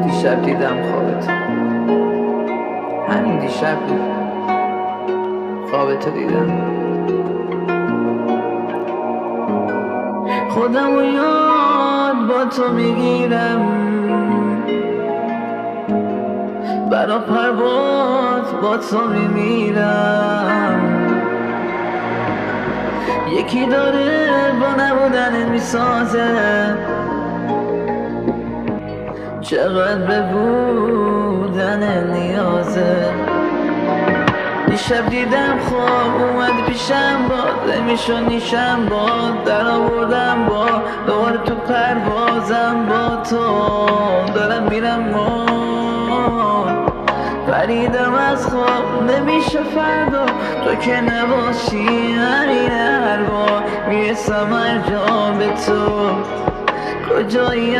دیشب دیدم خوابت، همین دیشب خوابتو دیدم. خودم و یاد با تو میگیرم، برا پرواز با تو میمیرم. یکی داره با نبودن میسازه، چقدر به بودن نیازه. دیشب دیدم خواب اومد پیشم، با نمیشو نیشم، با در آوردم، با دوباره تو پروازم با تو دارم میرم. پریدم از خواب نمیشه فردا، تو که نباشی همین هر بار میرسم هر جا به تو. کجایی؟